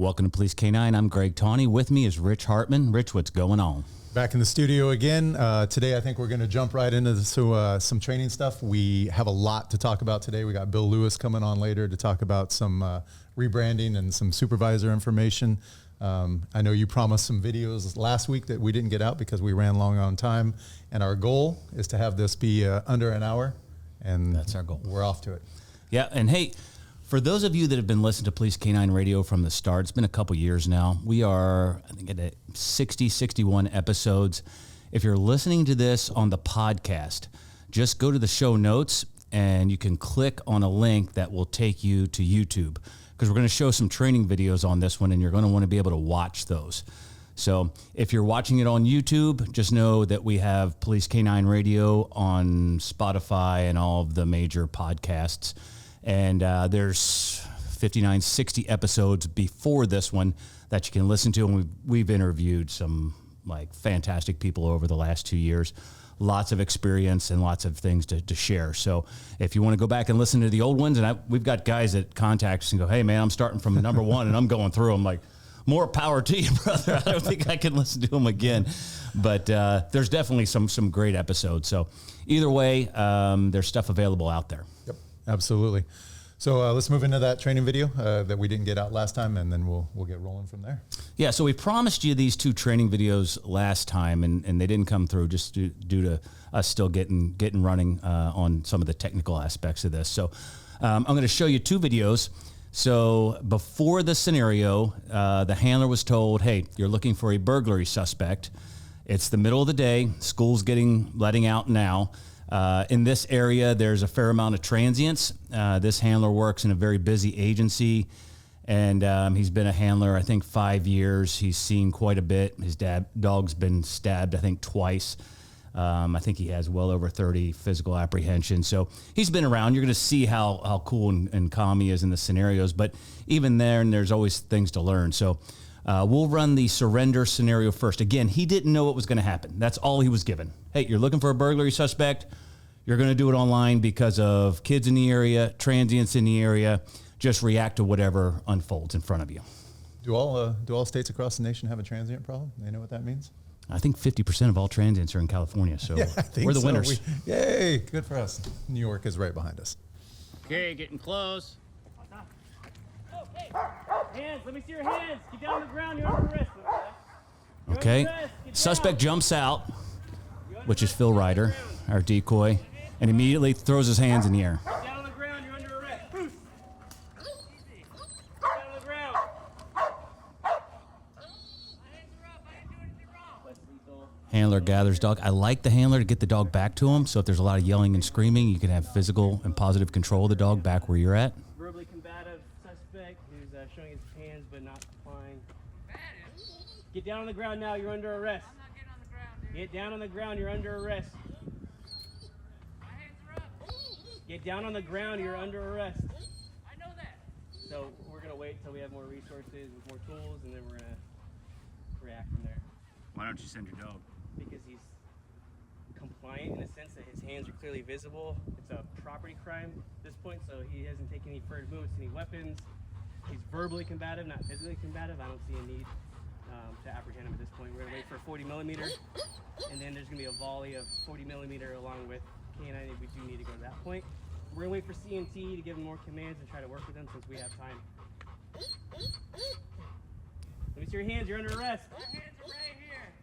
Welcome to Police K9. I'm Greg Tawney. With me is Rich Hartman. Rich, what's going on? Back in the studio again. Today, I think we're going to jump right into some training stuff. We have a lot to talk about today. We got Bill Lewis coming on later to talk about some rebranding and some supervisor information. I know you promised some videos last week that we didn't get out because we ran long on time. And our goal is to have this be under an hour. And that's our goal. We're off to it. Yeah, and hey, for those of you that have been listening to Police K9 Radio from the start, it's been a couple years now. We are, I think, at 60, 61 episodes. If you're listening to this on the podcast, just go to the show notes and you can click on a link that will take you to YouTube, because we're going to show some training videos on this one and you're going to want to be able to watch those. So if you're watching it on YouTube, just know that we have Police K9 Radio on Spotify and all of the major podcasts. And there's 59, 60 episodes before this one that you can listen to. And we've interviewed some fantastic people over the last 2 years. Lots of experience and lots of things to share. So if you want to go back and listen to the old ones, and we've got guys that contact us and go, hey, man, I'm starting from number one and I'm going through them. Like, more power to you, brother. I don't think I can listen to them again. But there's definitely some great episodes. So either way, there's stuff available out there. Yep, absolutely. So let's move into that training video that we didn't get out last time, and then we'll get rolling from there. Yeah, so we promised you these 2 training videos last time, and they didn't come through just due to us still getting running on some of the technical aspects of this. So I'm going to show you 2 videos. So before the scenario, the handler was told, hey, you're looking for a burglary suspect. It's the middle of the day. School's letting out now. In this area, there's a fair amount of transients. This handler works in a very busy agency, and he's been a handler, I think, 5 years. He's seen quite a bit. His dog's been stabbed, I think, twice. I think he has well over 30 physical apprehensions. So he's been around. You're going to see how cool and calm he is in the scenarios. But even there's always things to learn. So we'll run the surrender scenario first. Again, he didn't know what was going to happen. That's all he was given. Hey, you're looking for a burglary suspect. You're going to do it online because of kids in the area, transients in the area. Just react to whatever unfolds in front of you. Do all states across the nation have a transient problem? They know what that means? I think 50% of all transients are in California, so yeah, we're the winners. Yay, good for us. New York is right behind us. Okay, getting close. Oh, hey, hands, let me see your hands. Get down on the ground, you're under arrest. Okay, suspect jumps out, which is Phil Ryder, our decoy, and immediately throws his hands in the air. Get down on the ground, you're under arrest. Easy. Get down on the ground. Handler gathers dog. I like the handler to get the dog back to him, so if there's a lot of yelling and screaming, you can have physical and positive control of the dog back where you're at. Verbally combative suspect who's showing his hands but not complying. Get down on the ground now, you're under arrest. I'm not getting on the ground, dude. Get down on the ground, you're under arrest. My hands are up. Get down on the ground, you're under arrest. I know that. So we're going to wait until we have more resources with more tools, and then we're going to react from there. Why don't you send your dog? Because he's compliant in the sense that his hands are clearly visible. It's a property crime at this point, so he hasn't taken any further movements, any weapons. He's verbally combative, not physically combative. I don't see a need to apprehend him at this point. We're going to wait for 40 millimeter, and then there's going to be a volley of 40 millimeter along with K9 if we do need to go to that point. We're going to wait for CNT to give him more commands and try to work with him since we have time. Let me see your hands. You're under arrest. My hands are right here.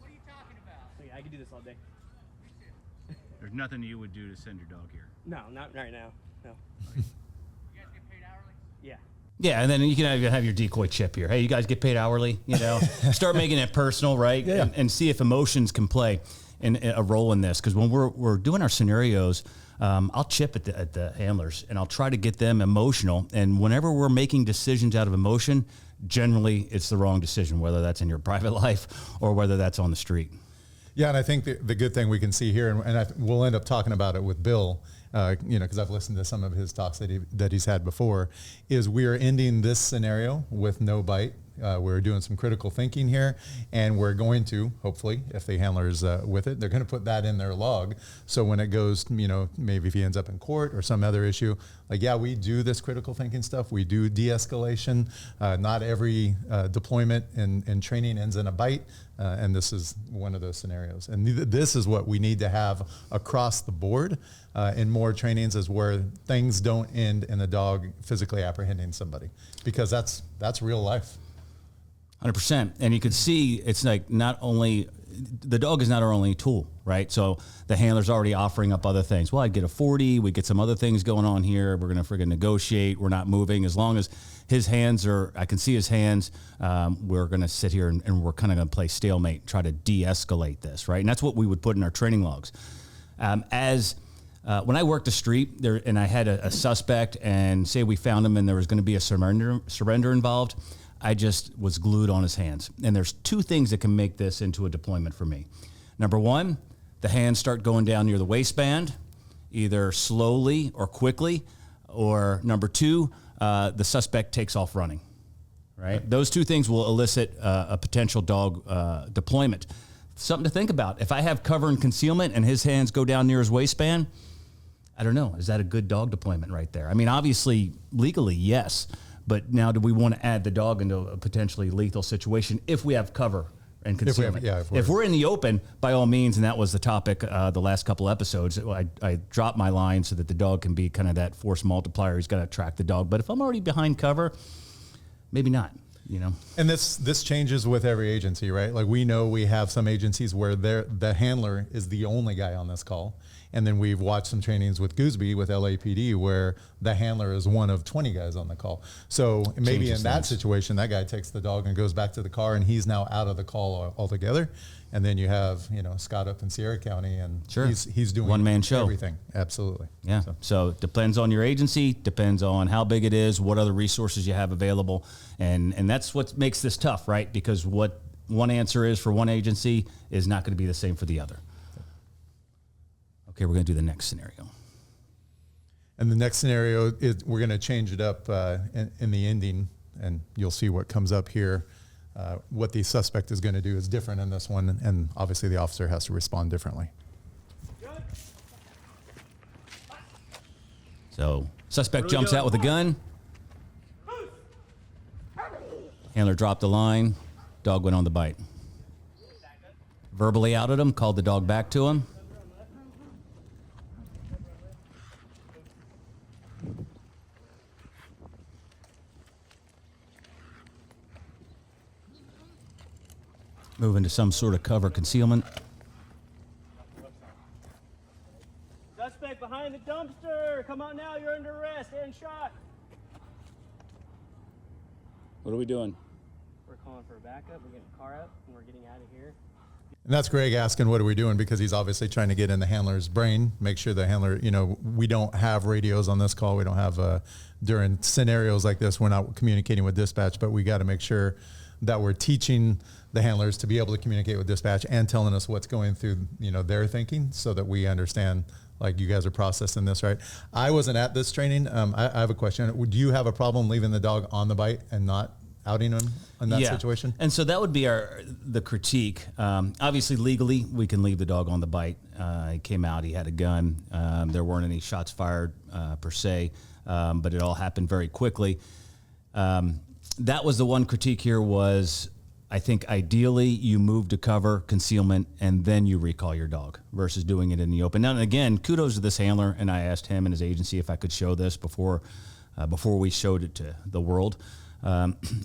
What are you talking about? Okay, I can do this all day. There's nothing you would do to send your dog here. No, not right now. No. You guys get paid hourly? Yeah. Yeah, and then you can have your decoy chip here. Hey, you guys get paid hourly, Start making it personal, right? Yeah. And see if emotions can play a role in this. Because when we're doing our scenarios, I'll chip at the handlers, and I'll try to get them emotional. And whenever we're making decisions out of emotion, generally it's the wrong decision, whether that's in your private life or whether that's on the street. Yeah, and I think the good thing we can see here, and we'll end up talking about it with Bill, because I've listened to some of his talks that he's had before, is we are ending this scenario with no bite, We're doing some critical thinking here, and we're going to, hopefully, if the handler's with it, they're going to put that in their log. So when it goes, maybe if he ends up in court or some other issue, like, yeah, we do this critical thinking stuff. We do de-escalation. Not every deployment and training ends in a bite. And this is one of those scenarios. And this is what we need to have across the board in more trainings, is where things don't end in the dog physically apprehending somebody, because that's real life. 100%. And you can see it's like not only the dog is not our only tool, right? So the handler's already offering up other things. Well, I'd get a 40. We get some other things going on here. We're going to friggin' negotiate. We're not moving. As long as his hands I can see his hands, we're going to sit here and we're kind of going to play stalemate, try to de-escalate this, right? And that's what we would put in our training logs. When I worked the street there and I had a suspect, and say we found him and there was going to be a surrender involved, I just was glued on his hands. And there's two things that can make this into a deployment for me. Number one, the hands start going down near the waistband, either slowly or quickly. Or number two, the suspect takes off running, right? Those two things will elicit a potential dog deployment. Something to think about. If I have cover and concealment and his hands go down near his waistband, I don't know. Is that a good dog deployment right there? I mean, obviously, legally, yes. But now, do we want to add the dog into a potentially lethal situation if we have cover and concealment? If we're in the open, by all means, and that was the topic the last couple episodes, I dropped my line so that the dog can be kind of that force multiplier. He's got to attract the dog. But if I'm already behind cover, maybe not. And this changes with every agency, right? Like, we know we have some agencies where the handler is the only guy on this call. And then we've watched some trainings with Gooseby, with LAPD, where the handler is one of 20 guys on the call. So maybe in that situation, that guy takes the dog and goes back to the car, and he's now out of the call altogether. And then you have, Scott up in Sierra County, and sure, he's doing one-man show. Everything. Absolutely. Yeah. So it depends on your agency, depends on how big it is, what other resources you have available. And that's what makes this tough, right? Because what one answer is for one agency is not going to be the same for the other. Okay, we're going to do the next scenario. And the next scenario is we're going to change it up in the ending, and you'll see what comes up here. What the suspect is going to do is different in this one, and obviously the officer has to respond differently. So suspect jumps out with a gun. Handler dropped the line. Dog went on the bite. Verbally outed him, called the dog back to him. Move into some sort of cover concealment. Suspect behind the dumpster. Come on now, you're under arrest and shot. What are we doing? We're calling for a backup. We're getting a car out and we're getting out of here. And that's Greg asking, what are we doing? Because he's obviously trying to get in the handler's brain, make sure the handler, we don't have radios on this call. We don't have, during scenarios like this, we're not communicating with dispatch, but we got to make sure that we're teaching the handlers to be able to communicate with dispatch and telling us what's going through, their thinking, so that we understand, like, you guys are processing this, right? I wasn't at this training. I have a question. Would you have a problem leaving the dog on the bite and not outing him in that situation? And so that would be the critique. Obviously, legally, we can leave the dog on the bite. He came out, he had a gun. There weren't any shots fired per se, but it all happened very quickly. That was the one critique here was, I think ideally you move to cover, concealment, and then you recall your dog versus doing it in the open. Now, and again, kudos to this handler, and I asked him and his agency if I could show this before we showed it to the world,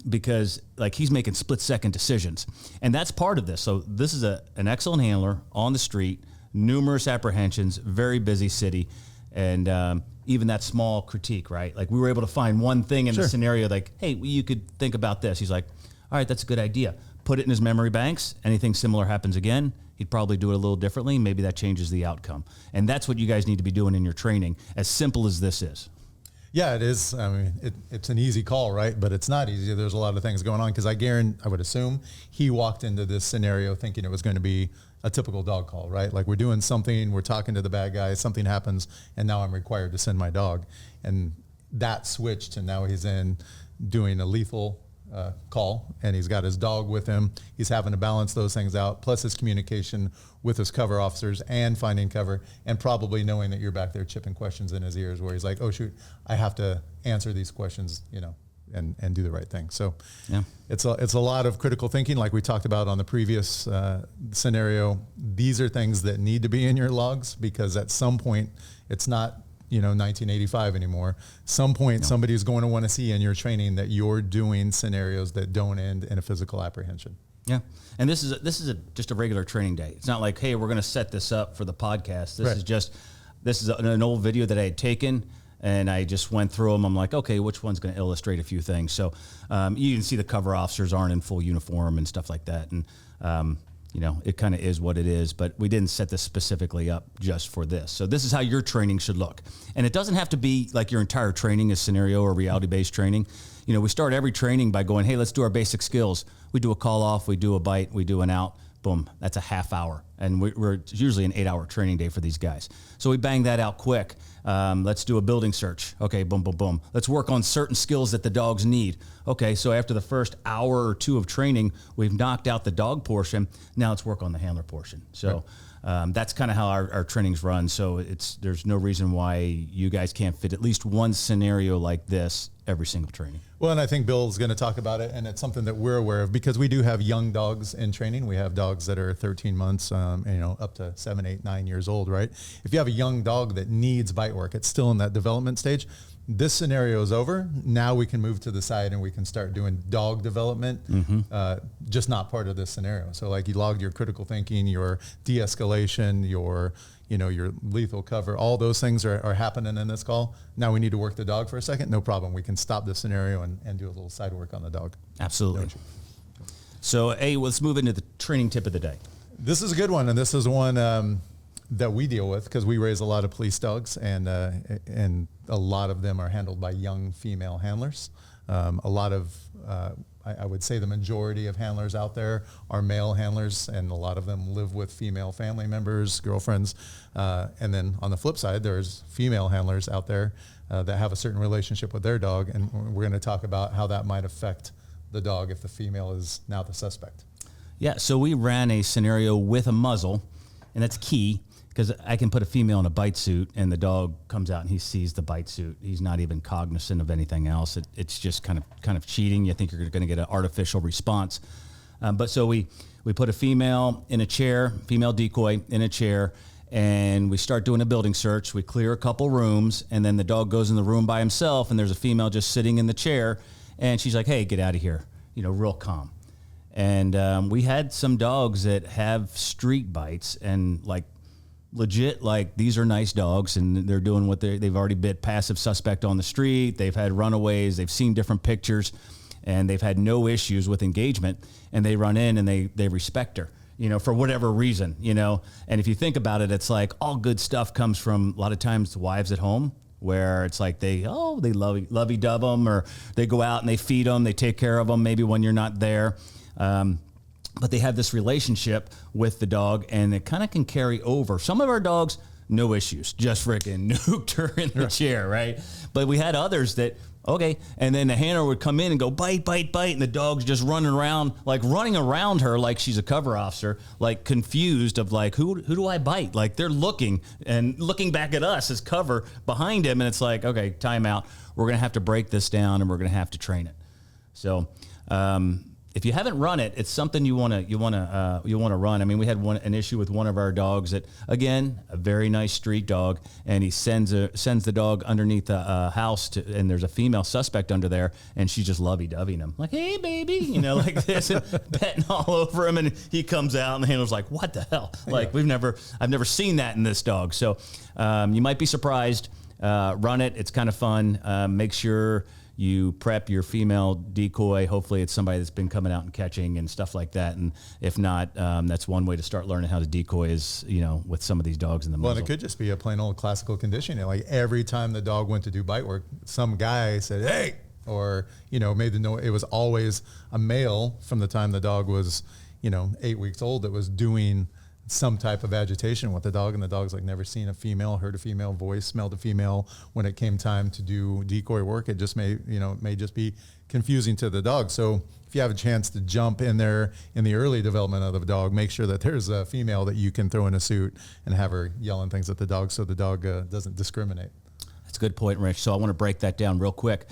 because like he's making split-second decisions, and that's part of this. So this is an excellent handler on the street, numerous apprehensions, very busy city, and even that small critique, right? Like we were able to find one thing in the scenario, like, hey, you could think about this. He's like, all right, that's a good idea. Put it in his memory banks. Anything similar happens again, he'd probably do it a little differently. Maybe that changes the outcome. And that's what you guys need to be doing in your training, as simple as this is. Yeah, it is. I mean, it's an easy call, right? But it's not easy. There's a lot of things going on, because I would assume he walked into this scenario thinking it was going to be a typical dog call, right? Like, we're doing something, we're talking to the bad guy, something happens, and now I'm required to send my dog. And that switch to now he's in doing a lethal call, and he's got his dog with him. He's having to balance those things out, plus his communication with his cover officers and finding cover, and probably knowing that you're back there chipping questions in his ears where he's like, oh shoot, I have to answer these questions, and do the right thing. So yeah, it's a lot of critical thinking, like we talked about on the previous scenario. These are things that need to be in your logs, because at some point it's not 1985 anymore. Some point somebody's going to want to see in your training that you're doing scenarios that don't end in a physical apprehension. Yeah, and this is just a regular training day. It's not like, hey, we're going to set this up for the podcast. This is an old video that I had taken, and I just went through them. I'm like, okay, which one's going to illustrate a few things? So you can see the cover officers aren't in full uniform and stuff like that, and it kind of is what it is. But we didn't set this specifically up just for this. So this is how your training should look, and it doesn't have to be like your entire training is scenario or reality-based training. We start every training by going, hey, let's do our basic skills. We do a call off, we do a bite, we do an out. Boom, that's a half hour. And it's usually an 8-hour training day for these guys. So we bang that out quick. Let's do a building search. Okay, boom, boom, boom. Let's work on certain skills that the dogs need. Okay, so after the first hour or two of training, we've knocked out the dog portion. Now let's work on the handler portion. So that's kind of how our trainings run. So there's no reason why you guys can't fit at least one scenario like this every single training. Well, and I think Bill's going to talk about it, and it's something that we're aware of because we do have young dogs in training. We have dogs that are 13 months, up to 7, 8, 9 years old, right? If you have a young dog that needs bite work, it's still in that development stage. This scenario is over. Now we can move to the side and we can start doing dog development, just not part of this scenario. So like you logged your critical thinking, your de-escalation, your lethal cover, all those things are happening in this call. Now we need to work the dog for a second. No problem. We can stop the scenario and do a little side work on the dog. Absolutely. So, let's move into the training tip of the day. This is a good one, and this is one that we deal with because we raise a lot of police dogs, and a lot of them are handled by young female handlers. A lot of I would say the majority of handlers out there are male handlers, and a lot of them live with female family members, girlfriends. And then on the flip side, there's female handlers out there that have a certain relationship with their dog, and we're going to talk about how that might affect the dog if the female is now the suspect. Yeah, so we ran a scenario with a muzzle, and that's key because I can put a female in a bite suit and the dog comes out and he sees the bite suit. He's not even cognizant of anything else. It's just kind of cheating. You think you're going to get an artificial response. But so we put a female in a chair, female decoy in a chair, and we start doing a building search. We clear a couple rooms, and then the dog goes in the room by himself, and there's a female just sitting in the chair, and she's like, hey, get out of here, real calm. And we had some dogs that have street bites, and legit, these are nice dogs, and they're doing what they've already bit passive suspect on the street. They've had runaways. They've seen different pictures, and they've had no issues with engagement. And they run in and they respect her, for whatever reason, And if you think about it, it's like all good stuff comes from a lot of times wives at home, where it's like they lovey-dove them, or they go out and they feed them, they take care of them maybe when you're not there. But they have this relationship with the dog, and it kind of can carry over. Some of our dogs, no issues, just freaking nuked her in the chair, right? But we had others that, okay, and then the handler would come in and go, bite, bite, bite, and the dog's just running around her like she's a cover officer, confused of who do I bite? They're looking back at us as cover behind him, and it's like, okay, time out. We're going to have to break this down, and we're going to have to train it. So, if you haven't run it, it's something you want to run. I mean, we had an issue with one of our dogs that, again, a very nice street dog, and he sends the dog underneath the house, and there's a female suspect under there, and she's just lovey-doveying him, like, hey, baby, like this, and petting all over him, and he comes out, and the handler's like, what the hell? I've never seen that in this dog. So you might be surprised. Run it. It's kind of fun. Make sure you prep your female decoy. Hopefully it's somebody that's been coming out and catching and stuff like that. And if not, that's one way to start learning how to decoy is, with some of these dogs in the muzzle. Well, and it could just be a plain old classical conditioning. Like every time the dog went to do bite work, some guy said, hey, or, made the note. It was always a male from the time the dog was, 8 weeks old that was doing some type of agitation with the dog, and the dog's like never seen a female, heard a female voice, smelled a female. When it came time to do decoy work, it just may just be confusing to the dog. So if you have a chance to jump in there in the early development of the dog, make sure that there's a female that you can throw in a suit and have her yelling things at the dog so the dog doesn't discriminate. That's a good point, Rich. So I want to break that down real quick.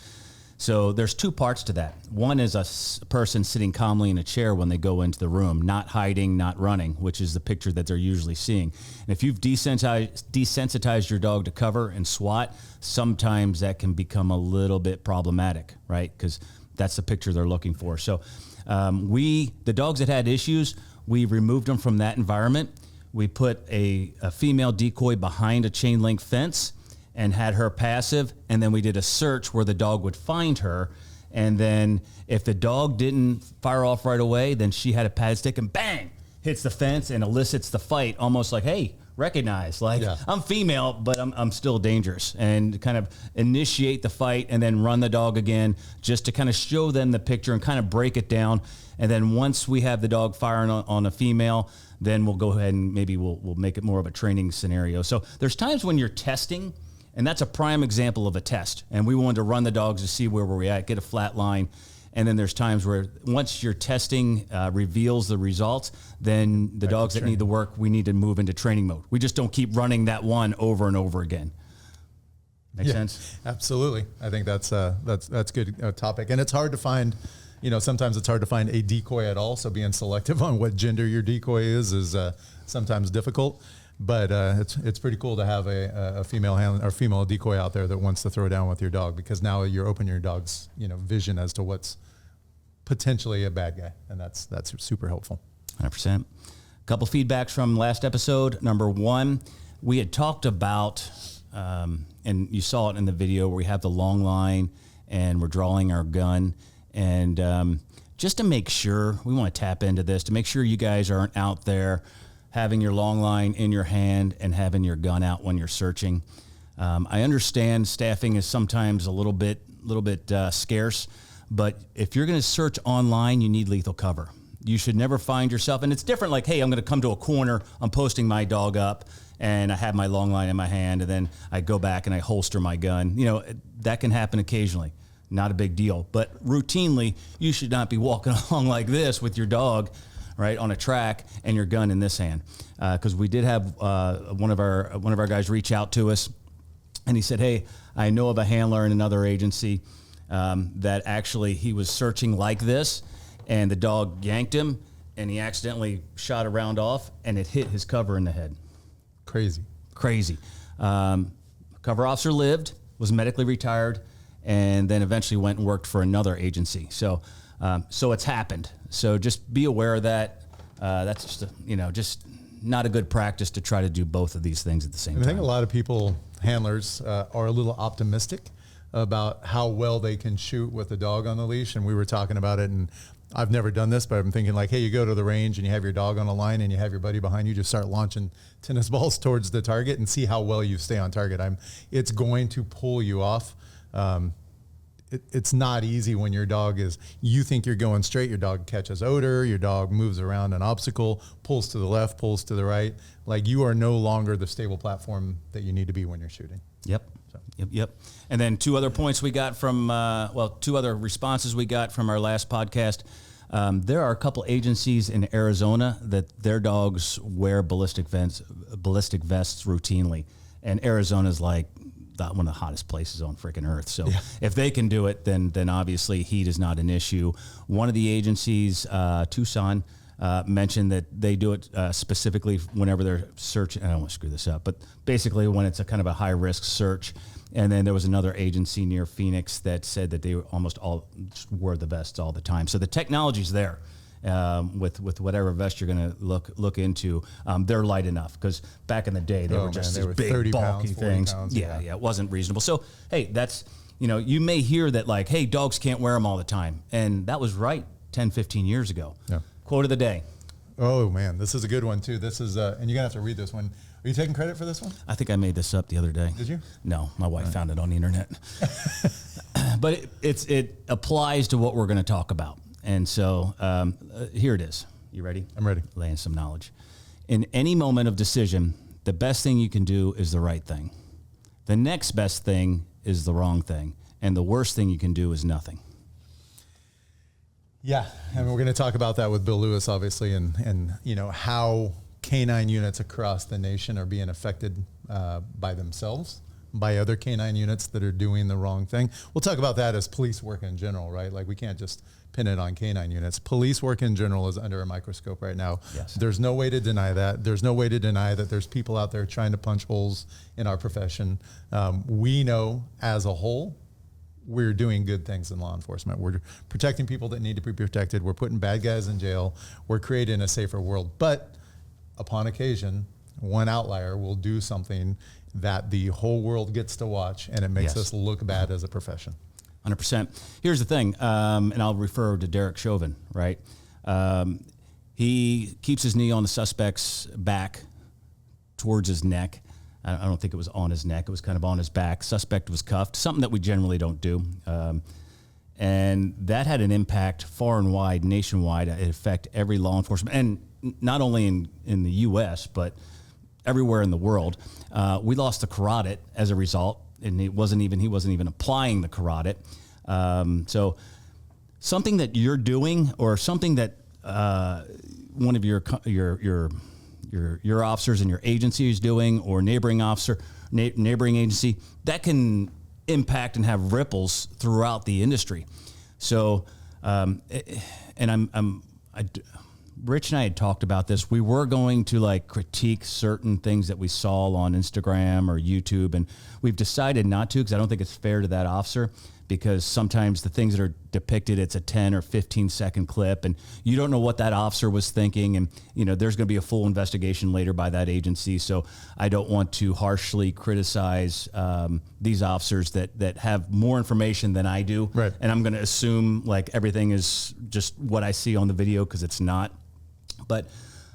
So there's two parts to that. One is a person sitting calmly in a chair when they go into the room, not hiding, not running, which is the picture that they're usually seeing. And if you've desensitized your dog to cover and SWAT, sometimes that can become a little bit problematic, right? Because that's the picture they're looking for. So the dogs that had issues, we removed them from that environment. We put a female decoy behind a chain link fence and had her passive, and then we did a search where the dog would find her, and then if the dog didn't fire off right away, then she had a pad stick and bang, hits the fence and elicits the fight, almost like, hey, recognize, like, yeah, I'm female, but I'm still dangerous, and kind of initiate the fight and then run the dog again just to kind of show them the picture and kind of break it down. And then once we have the dog firing on a female, then we'll go ahead and maybe we'll make it more of a training scenario. So there's times when you're testing, and that's a prime example of a test. And we wanted to run the dogs to see where we're at, get a flat line. And then there's times where once your testing reveals the results, then the dogs that need the work, we need to move into training mode. We just don't keep running that one over and over again. Make sense? Absolutely. I think that's good topic. And it's hard to find, sometimes it's hard to find a decoy at all. So being selective on what gender your decoy is sometimes difficult. But it's pretty cool to have a female handler or female decoy out there that wants to throw down with your dog, because now you're opening your dog's vision as to what's potentially a bad guy, and that's super helpful. 100%. A couple feedbacks from last episode. Number one, we had talked about, and you saw it in the video, where we have the long line and we're drawing our gun, and just to make sure, we want to tap into this to make sure you guys aren't out there having your long line in your hand and having your gun out when you're searching. I understand staffing is sometimes a little bit scarce, but if you're going to search online, you need lethal cover. You should never find yourself, and it's different, like, hey, I'm going to come to a corner, I'm posting my dog up, and I have my long line in my hand, and then I go back and I holster my gun. That can happen occasionally. Not a big deal. But routinely, you should not be walking along like this with your dog, right, on a track, and your gun in this hand, because we did have one of our guys reach out to us, and he said, "Hey, I know of a handler in another agency that actually he was searching like this, and the dog yanked him, and he accidentally shot a round off, and it hit his cover in the head." Crazy. Cover officer lived, was medically retired, and then eventually went and worked for another agency. So it's happened. So just be aware of that. That's just not a good practice to try to do both of these things at the same time. I think a lot of people, handlers, are a little optimistic about how well they can shoot with a dog on the leash. And we were talking about it, and I've never done this, but I'm thinking like, hey, you go to the range and you have your dog on a line and you have your buddy behind you, just start launching tennis balls towards the target and see how well you stay on target. It's going to pull you off. It's not easy when your dog you think you're going straight, your dog catches odor, your dog moves around an obstacle, pulls to the left, pulls to the right. Like, you are no longer the stable platform that you need to be when you're shooting. Yep. Yep. And then two other points we got from, two other responses we got from our last podcast. There are a couple agencies in Arizona that their dogs wear ballistic vests routinely. And Arizona's like one of the hottest places on freaking earth. So if they can do it, then obviously heat is not an issue. One of the agencies, Tucson, mentioned that they do it specifically whenever they're searching. I don't want to screw this up, but basically when it's a kind of a high risk search. And then there was another agency near Phoenix that said that they almost all wear the vests all the time. So the technology's there. With whatever vest you're going to look into, they're light enough, because back in the day they were just these big bulky things. Pounds, yeah, it wasn't reasonable. So hey, that's, you may hear that like, hey, dogs can't wear them all the time, and that was right 10, 15 years ago. Yeah. Quote of the day. Oh man, this is a good one too. This is and you're gonna have to read this one. Are you taking credit for this one? I think I made this up the other day. Did you? No, my wife found it on the internet. But it applies to what we're going to talk about. And so here it is. You ready? I'm ready. Laying some knowledge. In any moment of decision, the best thing you can do is the right thing. The next best thing is the wrong thing. And the worst thing you can do is nothing. Yeah, and we're going to talk about that with Bill Lewis, obviously, and you know how canine units across the nation are being affected by themselves, by other canine units that are doing the wrong thing. We'll talk about that as police work in general, right? Like we can't just pin it on canine units. Police work in general is under a microscope right now. Yes. There's no way to deny that. There's no way to deny that there's people out there trying to punch holes in our profession. We know as a whole, we're doing good things in law enforcement. We're protecting people that need to be protected. We're putting bad guys in jail. We're creating a safer world. But upon occasion, one outlier will do something that the whole world gets to watch, and it makes us look bad as a profession. 100%. Here's the thing, and I'll refer to Derek Chauvin, right? He keeps his knee on the suspect's back towards his neck. I don't think it was on his neck. It was kind of on his back. Suspect was cuffed, something that we generally don't do. And that had an impact far and wide, nationwide. It affected every law enforcement, and not only in the U.S., but everywhere in the world. We lost the carotid as a result, and he wasn't even applying the carotid. So something that you're doing, or something that one of your officers in your agency is doing, or neighboring agency, that can impact and have ripples throughout the industry. So, Rich and I had talked about this. We were going to like critique certain things that we saw on Instagram or YouTube, and we've decided not to, because I don't think it's fair to that officer, because sometimes the things that are depicted, it's a 10 or 15 second clip, and you don't know what that officer was thinking. And, you know, there's going to be a full investigation later by that agency. So I don't want to harshly criticize these officers that have more information than I do. Right. And I'm going to assume like everything is just what I see on the video, because it's not. But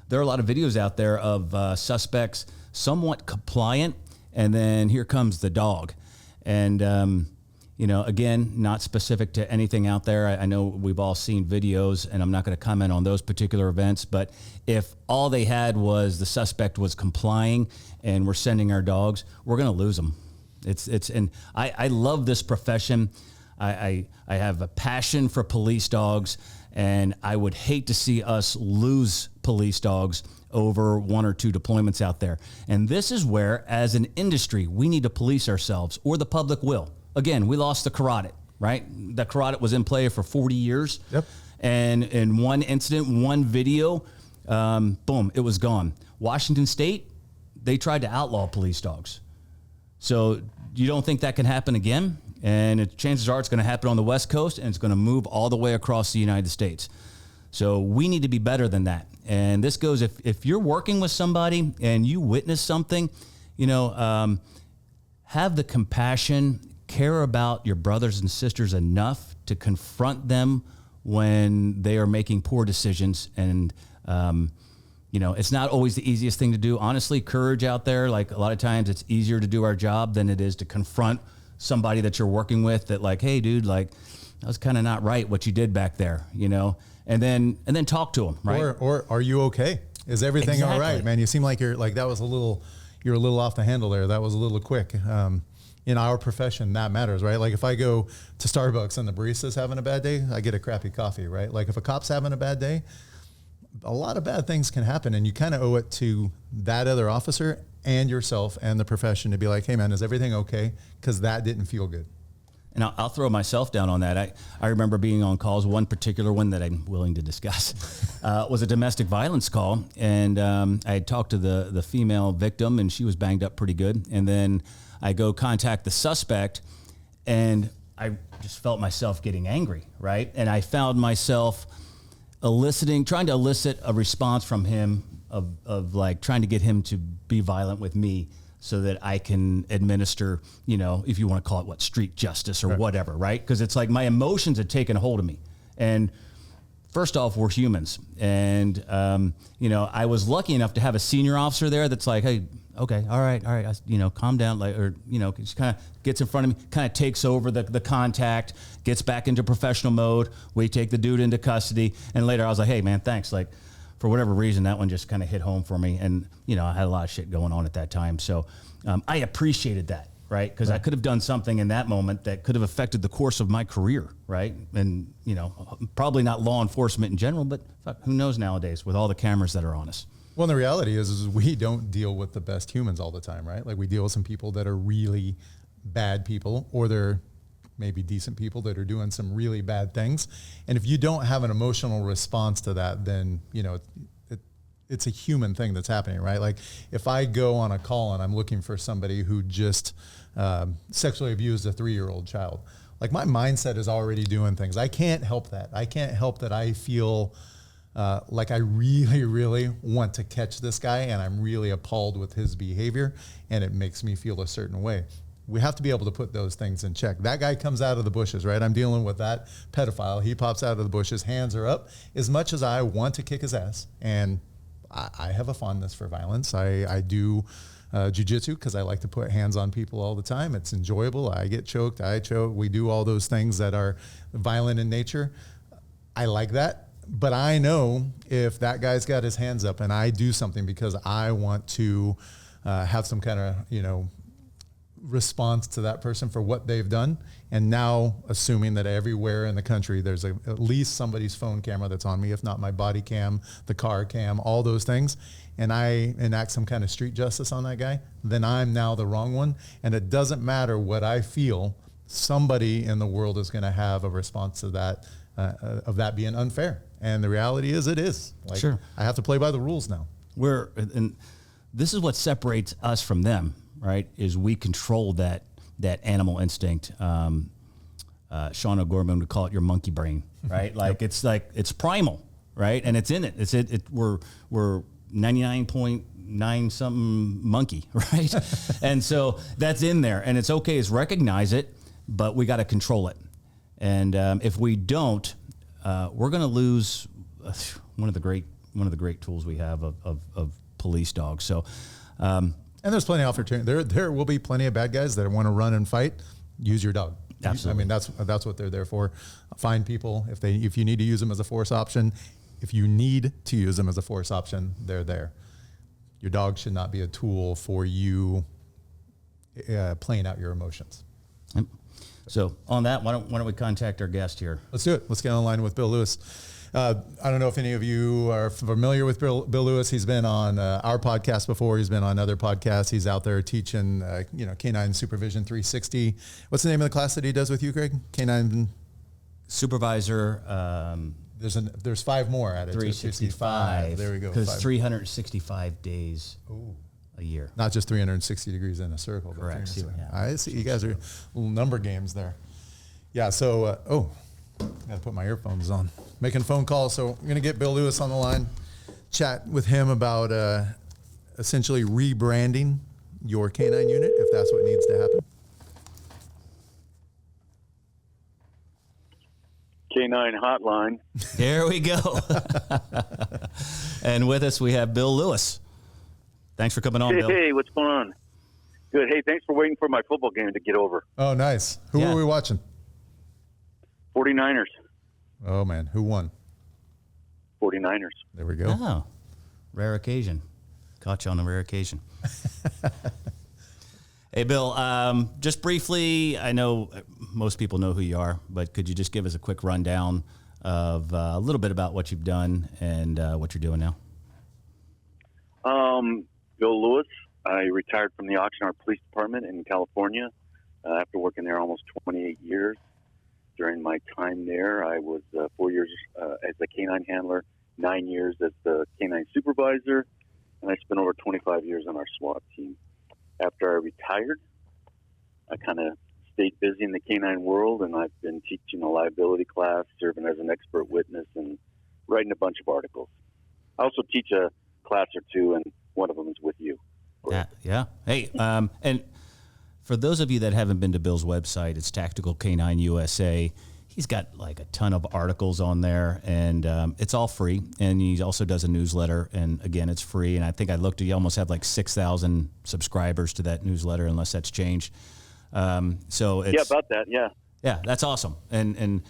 there are a lot of videos out there of suspects somewhat compliant, and then here comes the dog. And, you know, again, not specific to anything out there. I know we've all seen videos, and I'm not going to comment on those particular events, but if all they had was the suspect was complying and we're sending our dogs, we're going to lose them. And I love this profession. I have a passion for police dogs, and I would hate to see us lose police dogs over one or two deployments out there. And this is where, as an industry, we need to police ourselves, or the public will. Again, we lost the carotid, right? The carotid was in play for 40 years. Yep. And in one incident, one video, boom, it was gone. Washington State, they tried to outlaw police dogs. So you don't think that can happen again? And chances are it's going to happen on the West Coast, and it's going to move all the way across the United States. So we need to be better than that. And this goes, if you're working with somebody and you witness something, you know, have the compassion, care about your brothers and sisters enough to confront them when they are making poor decisions. And, you know, it's not always the easiest thing to do. Honestly, courage out there, like a lot of times it's easier to do our job than it is to confront somebody that you're working with that like, hey, dude, like, that was kind of not right what you did back there, you know, and then talk to them, right? Or are you okay? Is everything all right, man? You seem like you're a little off the handle there. That was a little quick. In our profession, that matters, right? Like if I go to Starbucks and the barista's having a bad day, I get a crappy coffee, right? Like if a cop's having a bad day, a lot of bad things can happen, and you kind of owe it to that other officer and yourself and the profession to be like, hey man, is everything okay? Because that didn't feel good. And I'll throw myself down on that. I remember being on calls. One particular one that I'm willing to discuss was a domestic violence call. And I had talked to the female victim, and she was banged up pretty good. And then I go contact the suspect, and I just felt myself getting angry, right? And I found myself trying to elicit a response from him of like trying to get him to be violent with me, so that I can administer, you know, if you want to call it street justice or whatever, right? Because it's like my emotions had taken a hold of me. And first off, we're humans. And, you know, I was lucky enough to have a senior officer there that's like, hey, okay, all right, you know, calm down, like, or, you know, just kind of gets in front of me, kind of takes over the contact, gets back into professional mode. We take the dude into custody. And later I was like, hey man, thanks. Like, for whatever reason, that one just kind of hit home for me. And, you know, I had a lot of shit going on at that time. So I appreciated that, right? Because I could have done something in that moment that could have affected the course of my career, right? And, you know, probably not law enforcement in general, but fuck, who knows nowadays with all the cameras that are on us. Well, the reality is we don't deal with the best humans all the time, right? Like we deal with some people that are really bad people, or they're maybe decent people that are doing some really bad things. And if you don't have an emotional response to that, then, you know, it's a human thing that's happening, right? Like if I go on a call and I'm looking for somebody who just sexually abused a 3-year-old child, like my mindset is already doing things. I can't help that. I can't help that I feel like I really, really want to catch this guy, and I'm really appalled with his behavior, and it makes me feel a certain way. We have to be able to put those things in check. That guy comes out of the bushes, right? I'm dealing with that pedophile. He pops out of the bushes, hands are up. As much as I want to kick his ass, and I have a fondness for violence. I do jiu-jitsu because I like to put hands on people all the time. It's enjoyable. I get choked. I choke. We do all those things that are violent in nature. I like that. But I know if that guy's got his hands up and I do something because I want to have some kind of, you know, response to that person for what they've done. And now assuming that everywhere in the country, there's at least somebody's phone camera that's on me, if not my body cam, the car cam, all those things. And I enact some kind of street justice on that guy, then I'm now the wrong one. And it doesn't matter what I feel, somebody in the world is going to have a response to that, of that being unfair. And the reality is it is. Like, Sure. I have to play by the rules now. And this is what separates us from them, right? Is we control that animal instinct. Sean O'Gorman would call it your monkey brain, right? Like it's primal, right? And it's in it. We're 99.9 something monkey, right? And so that's in there, and it's okay. Is recognize it, but we got to control it. And if we don't, we're going to lose one of the great tools we have of police dogs. So. And there's plenty of opportunity. There will be plenty of bad guys that want to run and fight. Use your dog. Absolutely. I mean, that's what they're there for. Find people if you need to use them as a force option. If you need to use them as a force option, they're there. Your dog should not be a tool for you playing out your emotions. Yep. So on that, why don't we contact our guest here? Let's do it. Let's get online with Bill Lewis. I don't know if any of you are familiar with Bill Lewis. He's been on our podcast before. He's been on other podcasts. He's out there teaching, Canine Supervision 360. What's the name of the class that he does with you, Greg? Canine Supervisor. There's 5 more at it. 365. There we go. Because 365 days a year. Not just 360 degrees in a circle. But Correct. I see. You guys are little number games there. Yeah. So, got to put my earphones on. Making phone calls. So I'm going to get Bill Lewis on the line, chat with him about essentially rebranding your canine unit, if that's what needs to happen. Canine Hotline. There we go. And with us, we have Bill Lewis. Thanks for coming on, Bill. Hey, what's going on? Good. Hey, thanks for waiting for my football game to get over. Oh, nice. Who are we watching? 49ers. Oh, man. Who won? 49ers. There we go. Oh, rare occasion. Caught you on a rare occasion. Hey, Bill, just briefly, I know most people know who you are, but could you just give us a quick rundown of a little bit about what you've done and what you're doing now? Bill Lewis. I retired from the Oxnard Police Department in California after working there almost 28 years. During my time there, I was 4 years as a canine handler, 9 years as the canine supervisor, and I spent over 25 years on our SWAT team. After I retired, I kind of stayed busy in the canine world, and I've been teaching a liability class, serving as an expert witness, and writing a bunch of articles. I also teach a class or two, and one of them is with you. Yeah. Hey, and for those of you that haven't been to Bill's website, it's Tactical Canine USA. He's got like a ton of articles on there, and it's all free. And he also does a newsletter, and again, it's free. And I think I looked, you almost have like 6,000 subscribers to that newsletter, unless that's changed. So it's, yeah, about that, yeah. Yeah, that's awesome. And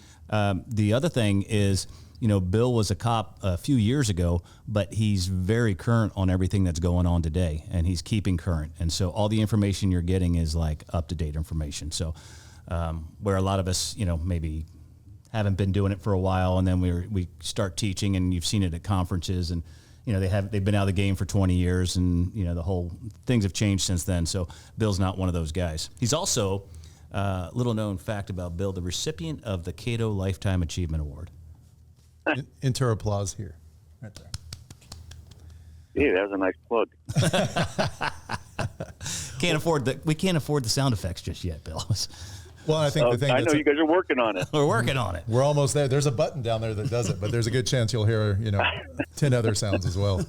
the other thing is, Bill was a cop a few years ago, but he's very current on everything that's going on today, and he's keeping current. And so all the information you're getting is like up-to-date information. So where a lot of us, maybe haven't been doing it for a while, and then we start teaching, and you've seen it at conferences, and they've been out of the game for 20 years, and the whole things have changed since then. So Bill's not one of those guys. He's also little known fact about Bill, the recipient of the Cato Lifetime Achievement Award. Enter applause here, right there. Yeah, that was a nice plug. We can't afford the sound effects just yet, Bill. Well, I think the thing I know you guys are working on it. We're working on it. We're almost there. There's a button down there that does it, but there's a good chance you'll hear 10 other sounds as well.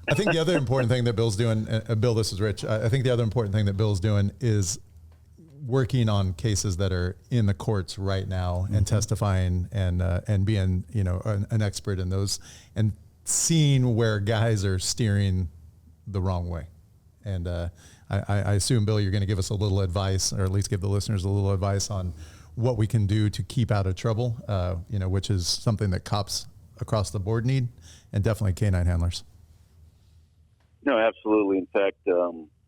I think the other important thing that Bill's doing, Bill, this is Rich. I think the other important thing that Bill's doing is working on cases that are in the courts right now and testifying and being an expert in those and seeing where guys are steering the wrong way. And I assume, Bill, you're going to give us a little advice, or at least give the listeners a little advice on what we can do to keep out of trouble, which is something that cops across the board need, and definitely canine handlers. No, absolutely. In fact,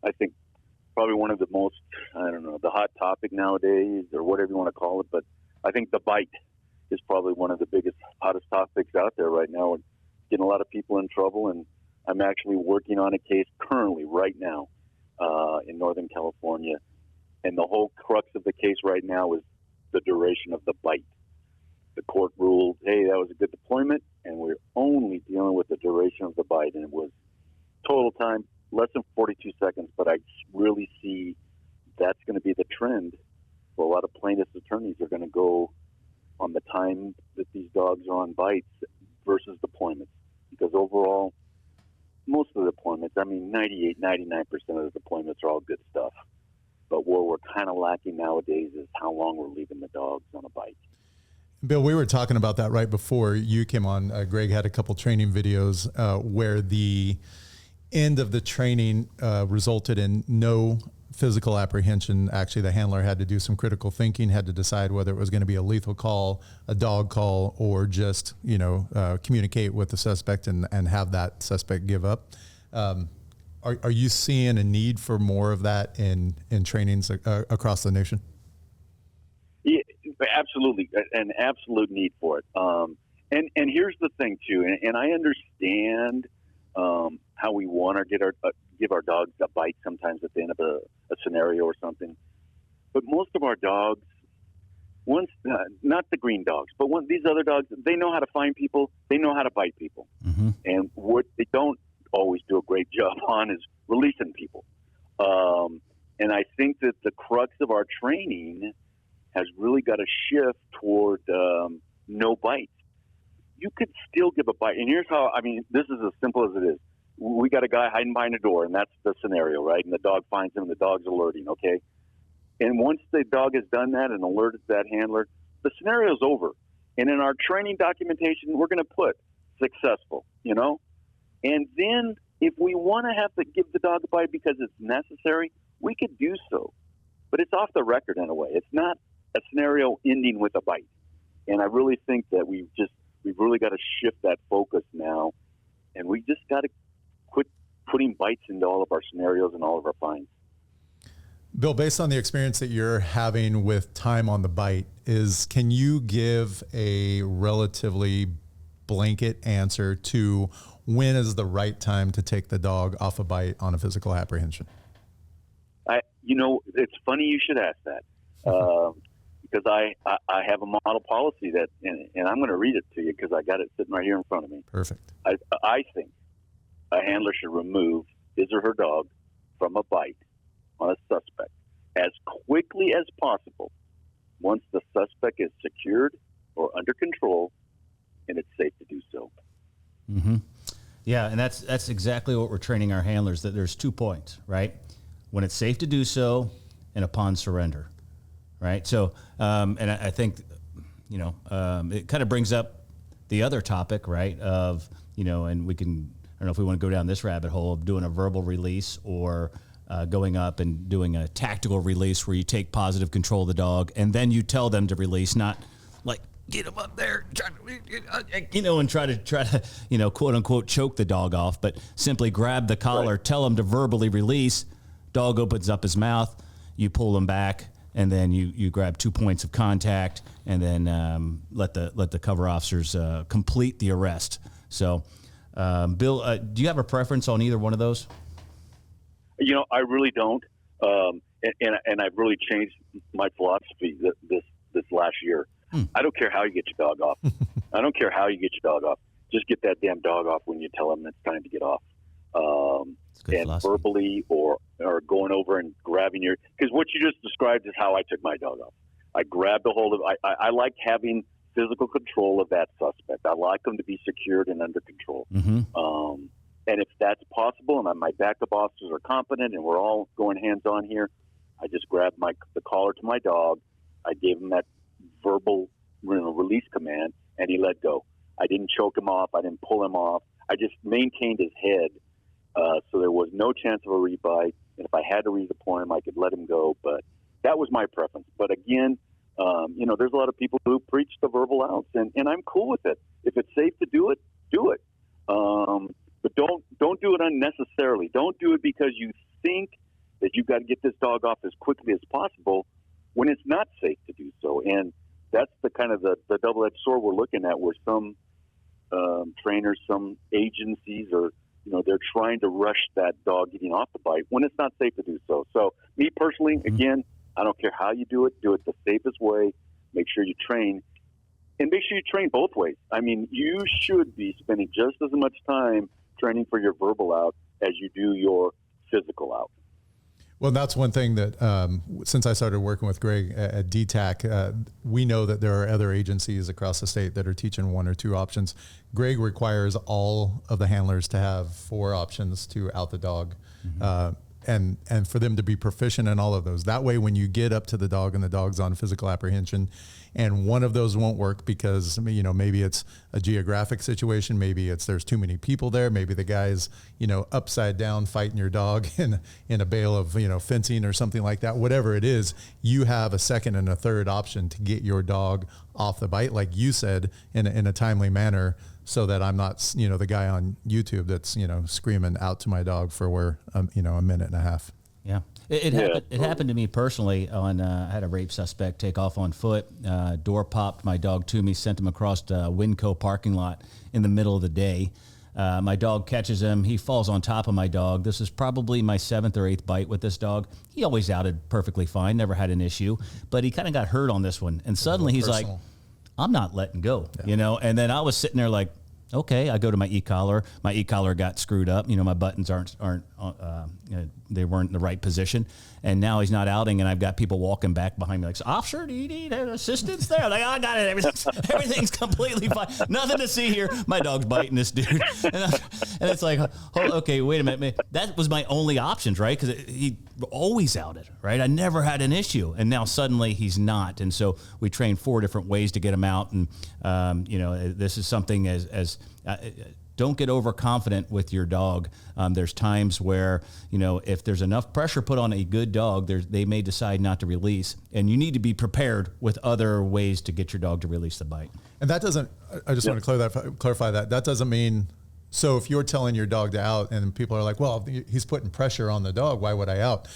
I think probably one of the most, the hot topic nowadays, or whatever you want to call it, but I think the bite is probably one of the biggest, hottest topics out there right now, and getting a lot of people in trouble. And I'm actually working on a case currently right now in Northern California. And the whole crux of the case right now is the duration of the bite. The court ruled, hey, that was a good deployment, and we're only dealing with the duration of the bite. And it was total time, less than 42 seconds, but I really see that's going to be the trend for a lot of plaintiffs' attorneys are going to go on the time that these dogs are on bites versus deployments. Because overall, most of the deployments, 98, 99% of the deployments are all good stuff. But what we're kind of lacking nowadays is how long we're leaving the dogs on a bite. Bill, we were talking about that right before you came on. Greg had a couple training videos where the end of the training resulted in no physical apprehension. Actually, the handler had to do some critical thinking, had to decide whether it was going to be a lethal call, a dog call, or just, communicate with the suspect and have that suspect give up. Are you seeing a need for more of that in trainings across the nation? Yeah, absolutely. An absolute need for it. And here's the thing too, and I understand how we want to give our dogs a bite sometimes at the end of a scenario or something. But most of our dogs, not the green dogs, but these other dogs, they know how to find people. They know how to bite people. Mm-hmm. And what they don't always do a great job on is releasing people. And I think that the crux of our training has really got to shift toward no bites. You could still give a bite. And here's how, this is as simple as it is. We got a guy hiding behind a door, and that's the scenario, right? And the dog finds him, and the dog's alerting, okay? And once the dog has done that and alerted that handler, the scenario's over. And in our training documentation, we're going to put successful, And then if we want to have to give the dog a bite because it's necessary, we could do so. But it's off the record in a way. It's not a scenario ending with a bite. And I really think that we've really got to shift that focus now, and we just got to quit putting bites into all of our scenarios and all of our finds. Bill, based on the experience that you're having with time on the bite, can you give a relatively blanket answer to when is the right time to take the dog off a bite on a physical apprehension? It's funny you should ask that. Because I have a model policy that, and I'm going to read it to you because I got it sitting right here in front of me. Perfect. I think a handler should remove his or her dog from a bite on a suspect as quickly as possible once the suspect is secured or under control and it's safe to do so. Mm-hmm. Yeah, and that's exactly what we're training our handlers, that there's 2 points, right? When it's safe to do so and upon surrender. Right. So, and I think, it kind of brings up the other topic, right, of, and we can, I don't know if we want to go down this rabbit hole of doing a verbal release or going up and doing a tactical release where you take positive control of the dog and then you tell them to release, not like get him up there, and try to, quote unquote, choke the dog off, but simply grab the collar, tell him to verbally release. Dog opens up his mouth, you pull him back, and then you grab 2 points of contact, and then let the cover officers complete the arrest. So, Bill, do you have a preference on either one of those? I really don't, and I've really changed my philosophy this last year. I don't care how you get your dog off. I don't care how you get your dog off. Just get that damn dog off when you tell him it's time to get off. And philosophy. Verbally or going over and grabbing because what you just described is how I took my dog off. I grabbed a hold of. I like having physical control of that suspect. I like them to be secured and under control. Mm-hmm. And if that's possible, and my backup officers are competent, and we're all going hands on here, I just grabbed the collar to my dog. I gave him that verbal release command, and he let go. I didn't choke him off. I didn't pull him off. I just maintained his head, so there was no chance of a rebite. And if I had to redeploy him, I could let him go. But that was my preference. But again, there's a lot of people who preach the verbal outs, and I'm cool with it. If it's safe to do it, do it. But don't do it unnecessarily. Don't do it because you think that you've got to get this dog off as quickly as possible when it's not safe to do so. And that's the kind of the double-edged sword we're looking at, where some trainers, some agencies they're trying to rush that dog getting off the bite when it's not safe to do so. So me personally, again, I don't care how you do it the safest way. Make sure you train, and make sure you train both ways. I mean, you should be spending just as much time training for your verbal out as you do your physical out. Well, that's one thing that since I started working with Gregg at DTAC, we know that there are other agencies across the state that are teaching 1 or 2 options. Gregg requires all of the handlers to have 4 options to out the dog, and for them to be proficient in all of those. That way, when you get up to the dog and the dog's on physical apprehension, and one of those won't work because, maybe it's a geographic situation, maybe there's too many people there, maybe the guy's, upside down fighting your dog in a bale of, fencing or something like that. Whatever it is, you have a second and a third option to get your dog off the bite, like you said, in a timely manner, so that I'm not, the guy on YouTube that's, screaming out to my dog for a minute and a half. Yeah. It happened to me personally. I had a rape suspect take off on foot. Door popped my dog to me, sent him across the Winco parking lot in the middle of the day. My dog catches him. He falls on top of my dog. This is probably my 7th or 8th bite with this dog. He always outed perfectly fine, never had an issue, but he kind of got hurt on this one. And suddenly he's like, I'm not letting go, And then I was sitting there like, okay, I go to my e-collar. My e-collar got screwed up. My buttons aren't they weren't in the right position. And now he's not outing, and I've got people walking back behind me like, officer, do you need assistance there? Like, I got it. Everything's completely fine. Nothing to see here. My dog's biting this dude. And it's like, okay, wait a minute. That was my only options, right? Because he always outed, right? I never had an issue. And now suddenly he's not. And so we trained 4 different ways to get him out. And, this is something as don't get overconfident with your dog. There's times where, if there's enough pressure put on a good dog, they may decide not to release. And you need to be prepared with other ways to get your dog to release the bite. And that doesn't, I just want to clarify that doesn't mean, so if you're telling your dog to out and people are like, well, he's putting pressure on the dog, why would I out?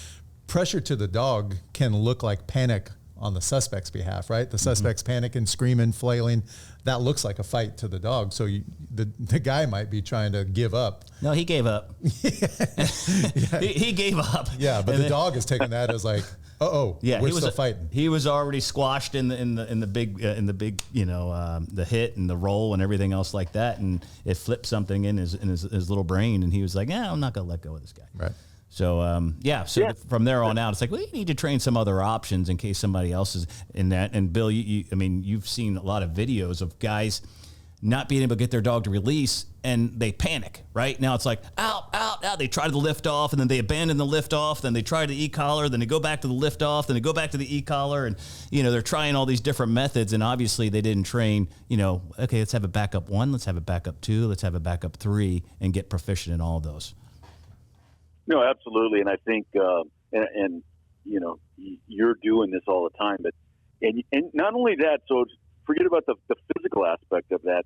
Pressure to the dog can look like panic on the suspect's behalf, right? The suspect's panicking, screaming, flailing. That looks like a fight to the dog. So the guy might be trying to give up. No, he gave up. he gave up. Yeah, but the dog is taking that as like, yeah, we're still fighting. He was already squashed in the big the hit and the roll and everything else like that, and it flipped something in his little brain, and he was like, I'm not gonna let go of this guy. Right. So, from there on out, it's like, well, you need to train some other options in case somebody else is in that. And Bill, you've seen a lot of videos of guys not being able to get their dog to release, and they panic, right? Now it's like, out. They try to lift off, and then they abandon the lift off, then they try the e-collar, then they go back to the lift off, then they go back to the e-collar, and, they're trying all these different methods, and obviously they didn't train, okay, let's have a backup 1, let's have a backup 2, let's have a backup 3, and get proficient in all of those. No, absolutely, and I think, you're doing this all the time, but and not only that. So forget about the physical aspect of that.